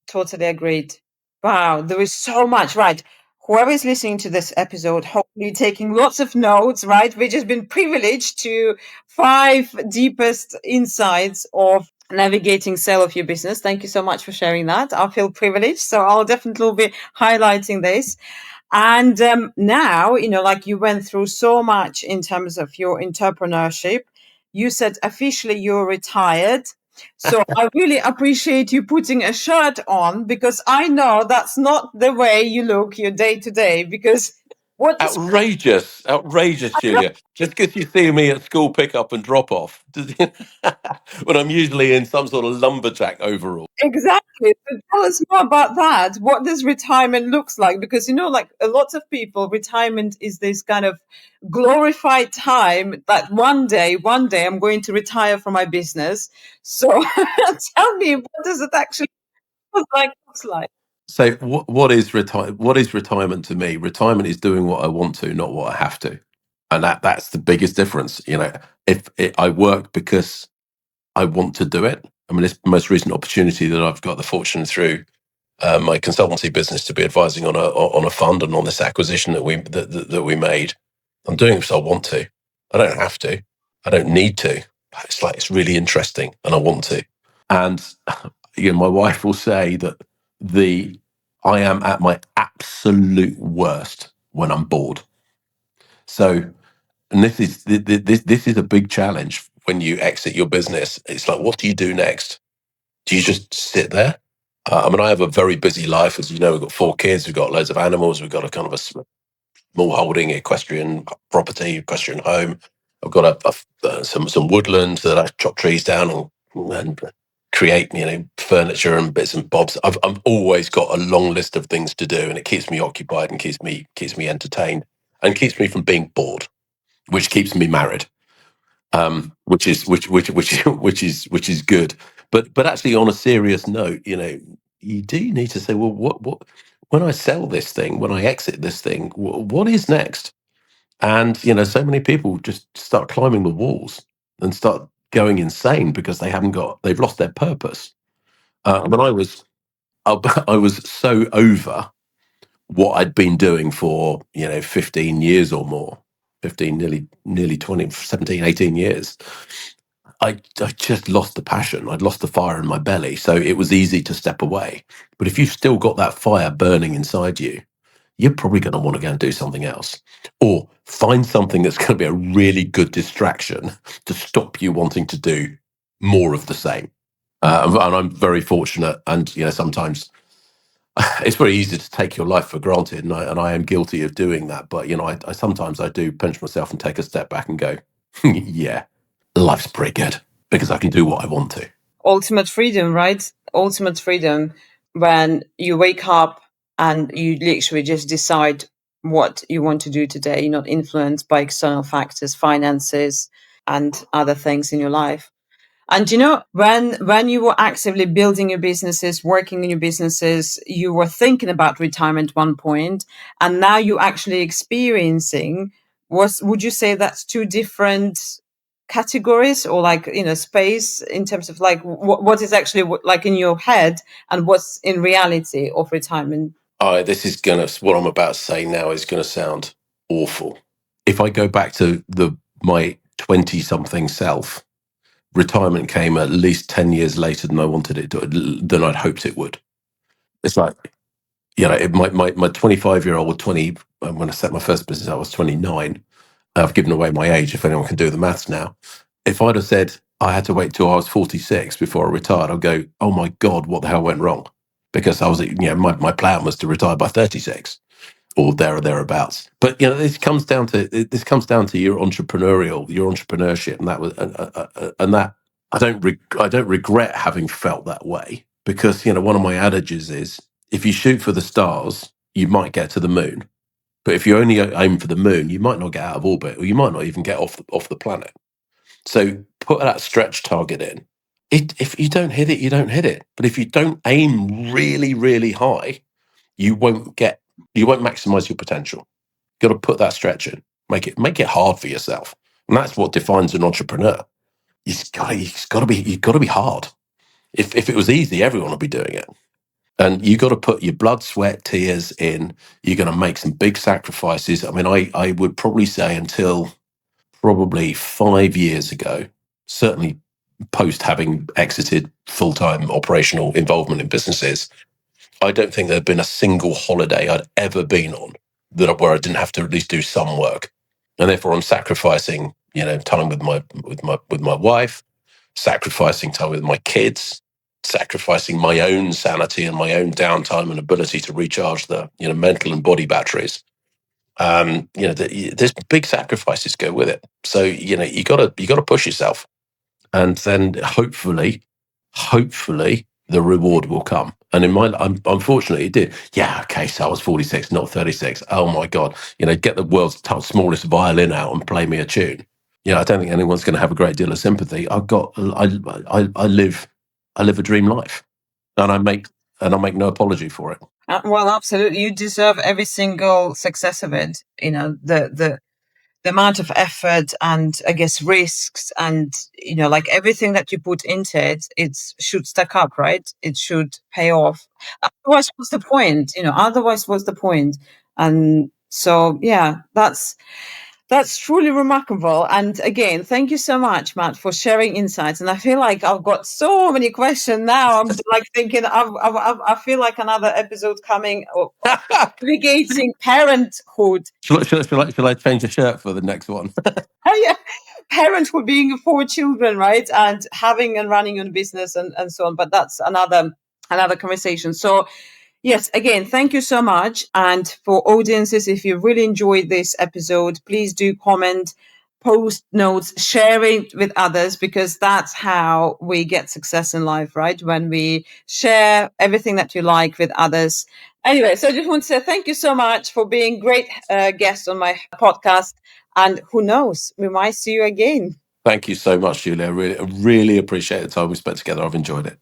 Totally agreed. Wow, there is so much, right? Whoever is listening to this episode, hopefully taking lots of notes, right? We've just been privileged to 5 deepest insights of navigating sale of your business. Thank you so much for sharing that. I feel privileged, so I'll definitely be highlighting this. And now, like you went through so much in terms of your entrepreneurship. You said officially you're retired. So I really appreciate you putting a shirt on because I know that's not the way you look your day to day because What is
outrageous, Julia. Just because you see me at school pickup and drop off, when I'm usually in some sort of lumberjack overall.
exactly? So tell us more about that. What does retirement looks like? Because like a lot of people, retirement is this kind of glorified time that one day I'm going to retire from my business. So tell me, what does it actually looks like?
So, what is retirement to me? Retirement is doing what I want to, not what I have to, and that's the biggest difference. If I work because I want to do it. I mean, this most recent opportunity that I've got the fortune through my consultancy business to be advising on a fund and on this acquisition that we made. I'm doing it because I want to. I don't have to. I don't need to. It's really interesting, and I want to. And my wife will say that the I am at my absolute worst when I'm bored. So, and this is a big challenge when you exit your business. It's like, what do you do next? Do you just sit there? I mean, I have a very busy life, as you know. We've got 4 kids, we've got loads of animals, we've got a kind of a small holding, equestrian property, equestrian home. I've got some woodland that I chop trees down and create, furniture and bits and bobs. I've always got a long list of things to do, and it keeps me occupied and keeps me entertained and keeps me from being bored, which keeps me married, which is good. But actually, on a serious note, you do need to say, well, what when I sell this thing, when I exit this thing, what is next? And so many people just start climbing the walls and start going insane because they've lost their purpose. I mean, I was so over what I'd been doing for 15 years or more, 15, nearly 20, 17, 18 years. I just lost the passion. I'd lost the fire in my belly. So it was easy to step away. But if you've still got that fire burning inside you, you're probably going to want to go and do something else, or find something that's going to be a really good distraction to stop you wanting to do more of the same. And I'm very fortunate. And, sometimes it's very easy to take your life for granted. And I am guilty of doing that. But, I sometimes I do pinch myself and take a step back and go, yeah, life's pretty good because I can do what I want to.
Ultimate freedom, right? Ultimate freedom when you wake up and you literally just decide what you want to do today. You're not influenced by external factors, finances, and other things in your life. And when you were actively building your businesses, working in your businesses, you were thinking about retirement at one point, and now you're actually experiencing. Would you say that's two different categories, or space in terms of like what is actually like in your head and what's in reality of retirement?
This is what I'm about to say now is gonna sound awful. If I go back to my 20-something self, retirement came at least 10 years later than I wanted it to, than I'd hoped it would. It's like, my 25-year-old, 20, when I set my first business, I was 29. I've given away my age if anyone can do the maths now. If I'd have said I had to wait till I was 46 before I retired, I'd go, oh my God, what the hell went wrong? Because I was, my plan was to retire by 36 or there or thereabouts. But this comes down to your entrepreneurship, and that was and that I don't regret having felt that way, because one of my adages is, if you shoot for the stars, you might get to the moon, but if you only aim for the moon, you might not get out of orbit, or you might not even get off the planet. So put that stretch target in. If you don't hit it, you don't hit it. But if you don't aim really, really high, you won't maximize your potential. You've got to put that stretch in. Make it hard for yourself. And that's what defines an entrepreneur. You've got to be hard. If it was easy, everyone would be doing it. And you got to put your blood, sweat, tears in. You're going to make some big sacrifices. I mean, I would probably say until probably 5 years ago, certainly post having exited full-time operational involvement in businesses, I don't think there'd been a single holiday I'd ever been on where I didn't have to at least do some work. And therefore I'm sacrificing, time with my wife, sacrificing time with my kids, sacrificing my own sanity and my own downtime and ability to recharge the mental and body batteries. There's big sacrifices go with it. So you got to push yourself, and then hopefully the reward will come. And unfortunately, it did. Yeah, okay. So I was 46, not 36. Oh my god! Get the world's smallest violin out and play me a tune. I don't think anyone's going to have a great deal of sympathy. I live a dream life, and I make no apology for it.
Well, absolutely, you deserve every single success of it. The amount of effort and I guess risks and like everything that you put into it, it should stack up, right? It should pay off. Otherwise, what's the point? Otherwise, what's the point? And so, yeah, that's truly remarkable. And again, thank you so much, Matt, for sharing insights. And I feel like I've got so many questions now. I'm like thinking, I feel like another episode coming, or navigating parenthood.
Shall I change the shirt for the next one?
Oh, yeah. Parenthood, being 4 children, right? And having and running your business and so on. But that's another conversation. So, yes, again, thank you so much. And for audiences, if you really enjoyed this episode, please do comment, post notes, share it with others, because that's how we get success in life, right? When we share everything that you like with others. Anyway, so I just want to say thank you so much for being great guest on my podcast. And who knows, we might see you again.
Thank you so much, Julia. I really appreciate the time we spent together. I've enjoyed it.